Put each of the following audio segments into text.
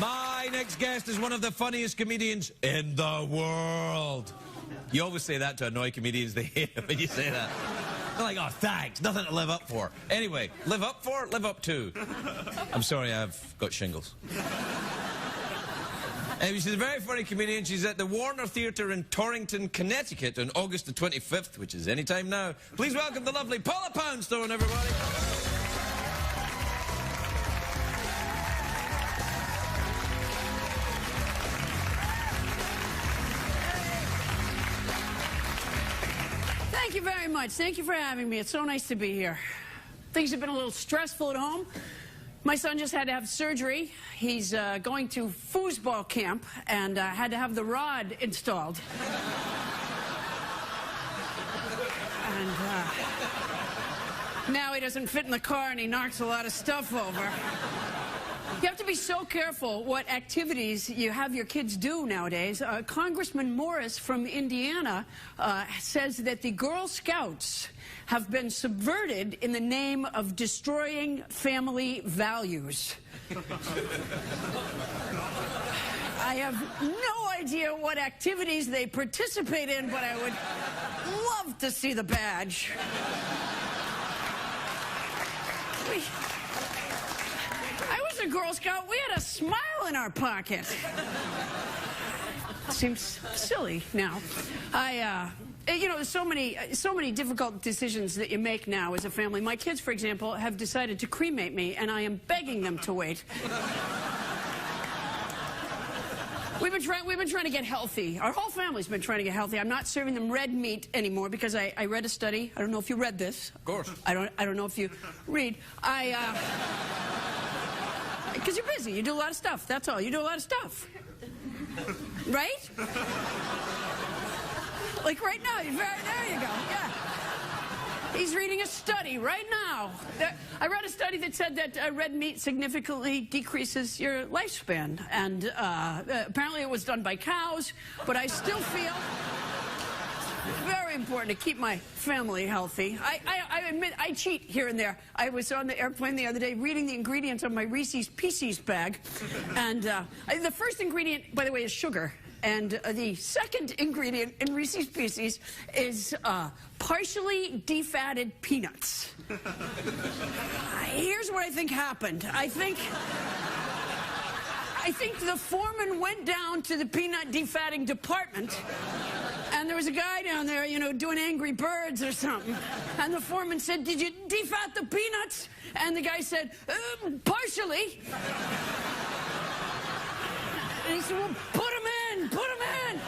My next guest is one of the funniest comedians in the world. You always say that to annoy comedians. They hate it when you say that. They're like, oh, thanks. Nothing to live up for. Anyway, live up for, live up to. I'm sorry, I've got shingles. Anyway, she's a very funny comedian. She's at the Warner Theatre in Torrington, Connecticut on August the 25th, which is any time now. Please welcome the lovely Paula Poundstone, everybody. Thank you very much. Thank you for having me. It's so nice to be here. Things have been a little stressful at home. My son just had to have surgery. He's going to foosball camp and had to have the rod installed. And now he doesn't fit in the car and he knocks a lot of stuff over. You have to be so careful what activities you have your kids do nowadays. Congressman Morris from Indiana says that the Girl Scouts have been subverted in the name of destroying family values. I have no idea what activities they participate in, but I would love to see the badge. I was a Girl Scout. We had a smile in our pocket. Seems silly now. You know, there's so many difficult decisions that you make now as a family. My kids, for example, have decided to cremate me, and I am begging them to wait. We've been trying to get healthy. Our whole family's been trying to get healthy. I'm not serving them red meat anymore because I read a study. I don't know if you read this. Of course. I don't know if you read. Because you're busy. You do a lot of stuff. That's all. You do a lot of stuff. Right? Like right now. There you go. Yeah. He's reading a study right now. I read a study that said that red meat significantly decreases your lifespan. And apparently it was done by cows, but I still feel very important to keep my family healthy. I admit I cheat here and there. I was on the airplane the other day reading the ingredients on my Reese's Pieces bag. And the first ingredient, by the way, is sugar. And the second ingredient in Reese's Pieces is partially defatted peanuts. Here's what I think happened. I think the foreman went down to the peanut defatting department, and there was a guy down there, you know, doing Angry Birds or something. And the foreman said, "Did you defat the peanuts?" And the guy said, "Partially." And he said, "Well, put them in, put them in."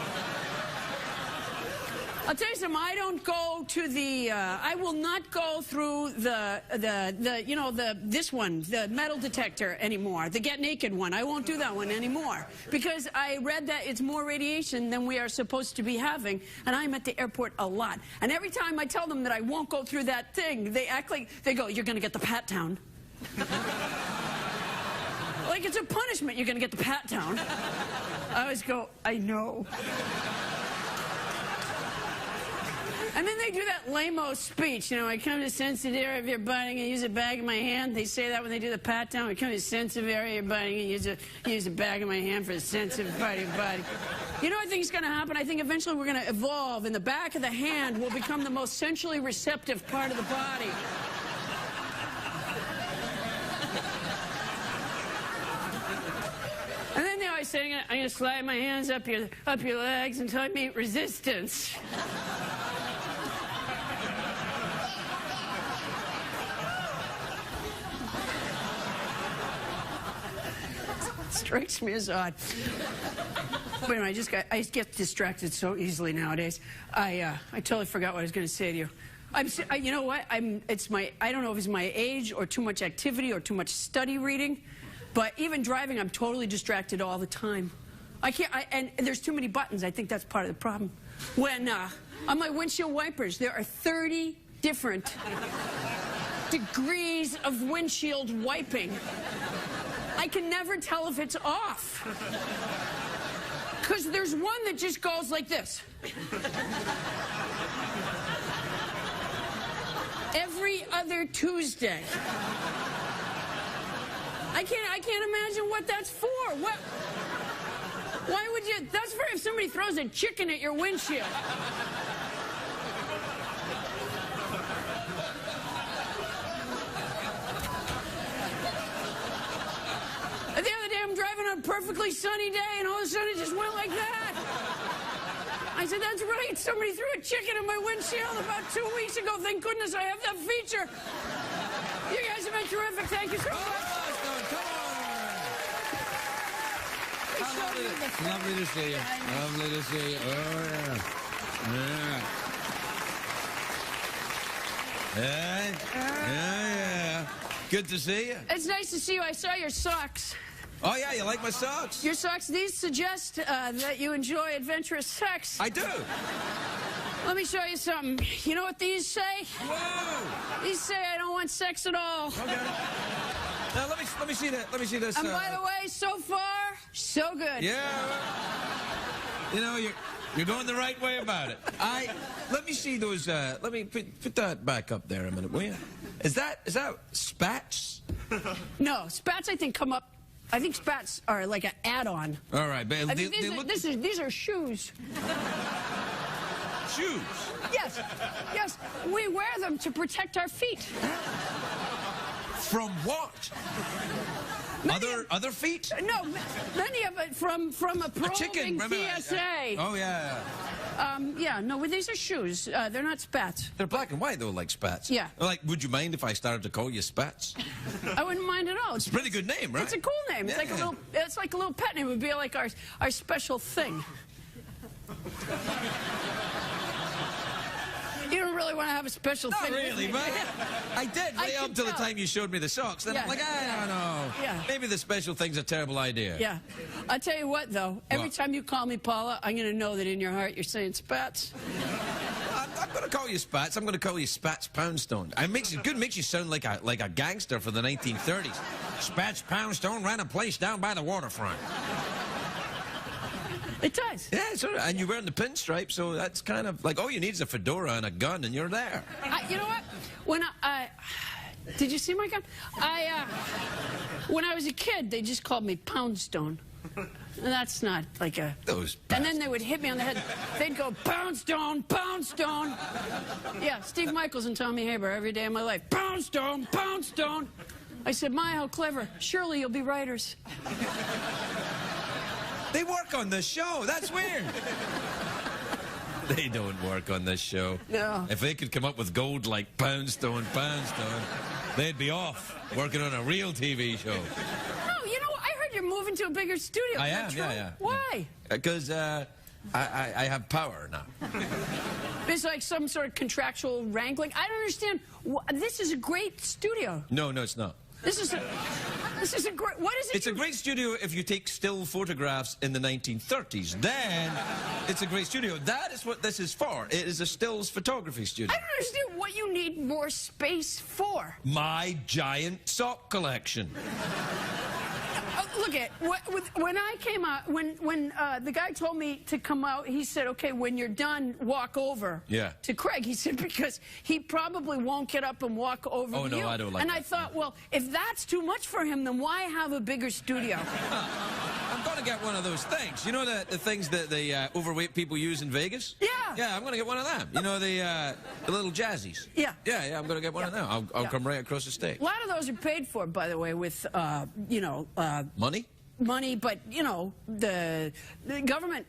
I'll tell you something, I don't go to the, I will not go through this one, the metal detector anymore, the get naked one. I won't do that one anymore because I read that it's more radiation than we are supposed to be having, and I'm at the airport a lot. And every time I tell them that I won't go through that thing, they act like, they go, "You're going to get the pat down." Like it's a punishment, you're going to get the pat down. I always go, "I know." And then they do that lame-o speech, you know, "I come to the sensitive area of your body and use a bag in my hand." They say that when they do the pat down. "I come to the sensitive area of your body and use a bag in my hand for the sensitive part of your body." You know what I think is going to happen? I think eventually we're going to evolve, and the back of the hand will become the most sensually receptive part of the body. And then they always say, I'm going to slide my hands up your legs until I meet resistance. Strikes me as odd. But anyway, I just get distracted so easily nowadays. I totally forgot what I was going to say to you. You know what? I don't know if it's my age or too much activity or too much study reading. But even driving, I'm totally distracted all the time. And there's too many buttons. I think that's part of the problem. When, on my windshield wipers, there are 30 different degrees of windshield wiping. I can never tell if it's off. Because there's one that just goes like this. Every other Tuesday. I I can't imagine what that's for. What? Why would you? That's for if somebody throws a chicken at your windshield. The other day, I'm driving on a perfectly sunny day, and all of a sudden, it just went like that. I said, that's right. Somebody threw a chicken in my windshield about 2 weeks ago. Thank goodness I have that feature. You guys have been terrific. Thank you so much. Lovely to see you. Lovely to see you. Oh, yeah. Yeah. Yeah. Good to see you. It's nice to see you. I saw your socks. Oh, yeah, you like my socks? Your socks, these suggest that you enjoy adventurous sex. I do. Let me show you something. You know what these say? Whoa! These say I don't want sex at all. Okay. Now, let me see that. Let me see this. And by the way, so far, so good. Yeah. You know, you're going the right way about it. Let me see those. Let me put that back up there a minute, will you? Is that spats? No, spats I think come up. I think spats are like an add-on. All right, but I think these are shoes. Shoes? Yes, yes. We wear them to protect our feet. From what? Other feet? No, many of it from a probing PSA. Oh, yeah. Yeah, no, well, these are shoes. They're not spats. They're black and white, though, like spats. Yeah. Like, would you mind if I started to call you Spats? I wouldn't mind at all. It's a pretty good name, right? It's a cool name. Yeah. It's like a little pet name. It would be like our special thing. You don't really want to have a special Not thing. really, but I did right up till the time you showed me the socks. Then I'm like, I don't know. Yeah. Maybe the special thing's a terrible idea. Yeah. I'll tell you what, though. Every time you call me Paula, I'm going to know that in your heart you're saying spats. I'm going to call you Spats. I'm going to call you Spats Poundstone. It makes you sound like a gangster from the 1930s. Spats Poundstone ran a place down by the waterfront. It does. Yeah, sort of. And you're wearing the pinstripe, so that's kind of like all you need is a fedora and a gun, and you're there. You know what? When did you see my gun? When I was a kid, they just called me Poundstone. And that's not like a... Those bastards. And then they would hit me on the head. They'd go, Poundstone, Poundstone. Yeah, Steve Michaels and Tommy Haber every day of my life. Poundstone, Poundstone. I said, my, how clever. Surely you'll be writers. They work on this show. That's weird. They don't work on this show. No. If they could come up with gold like Poundstone, they'd be off working on a real TV show. No, you know, I heard you're moving to a bigger studio. I am, yeah. Why? Because I have power now. It's like some sort of contractual wrangling. I don't understand. This is a great studio. No, it's not. This is a great... What is it? It's a great studio if you take still photographs in the 1930s. Then it's a great studio. That is what this is for. It is a stills photography studio. I don't understand what you need more space for. My giant sock collection. Look at when I came out. When the guy told me to come out, he said, "Okay, when you're done, walk over." Yeah. To Craig, he said, because he probably won't get up and walk over. Oh to no, you. I don't like And that. I thought, well, if that's too much for him, then why have a bigger studio? I'm going to get one of those things. You know the things that the overweight people use in Vegas? Yeah. Yeah, I'm going to get one of them. You know the little jazzies? Yeah. Yeah, I'm going to get one of them. I'll come right across the stage. A lot of those are paid for, by the way, with Money? money, but the government.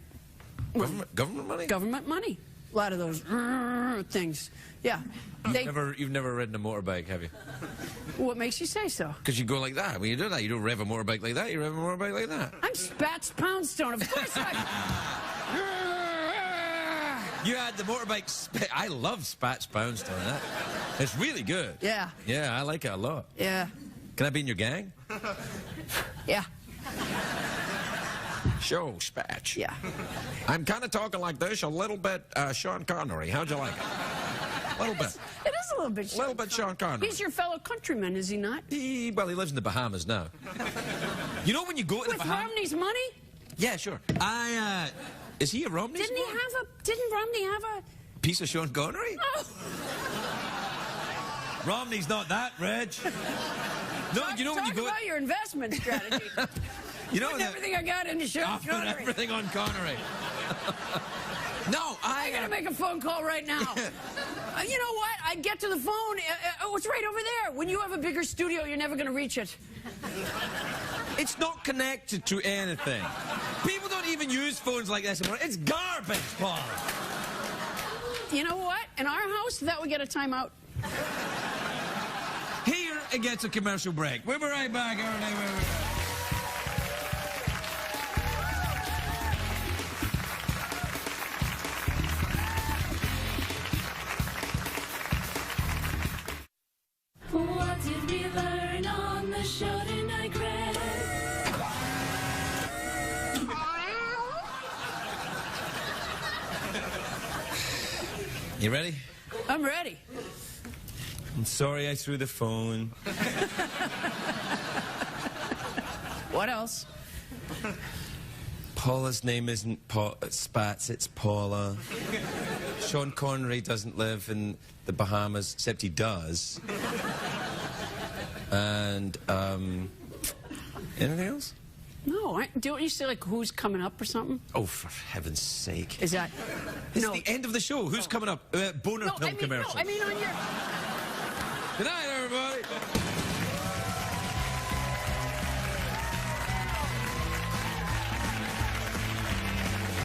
Government money? Government money. A lot of those things. Yeah. You've never ridden a motorbike, have you? What makes you say so? Because you go like that. When you do that, you don't rev a motorbike like that. You rev a motorbike like that. I'm Spats Poundstone. Of course You had the motorbike. I love Spats Poundstone. It's really good. Yeah. Yeah, I like it a lot. Yeah. Can I be in your gang? Yeah. Show Spatch. Yeah. I'm kind of talking like this, a little bit Sean Connery. How'd you like it? A little bit. It is a little bit. A little bit Sean Connery. He's your fellow countryman, is he not? Well, he lives in the Bahamas now. You know when you go to the Bahamas? With Romney's money? Yeah, sure. Is he a Romney? Didn't Romney have a... Piece of Sean Connery? Oh. Romney's not that, Reg. No, you know when you Talk go... about your investment strategy. You know Put that... everything I got into Sean I put Connery. everything on Connery. No, I gotta make a phone call right now. You know what? I get to the phone. Oh, it's right over there. When you have a bigger studio, you're never gonna reach it. It's not connected to anything. People don't even use phones like this anymore. It's garbage, Paul. You know what? In our house, that would get a timeout. Here, it gets a commercial break. We'll be right back, everybody. What did we learn on the show tonight, Greg? You ready? I'm ready. I'm sorry I threw the phone. What else? Paula's name isn't Spats, it's Paula. Sean Connery doesn't live in the Bahamas, except he does. And, anything else? No, don't you say, like, who's coming up or something? Oh, for heaven's sake. Is that... It's the end of the show. Who's coming up? Boner pill commercial. No, I mean on your... Good night, everybody.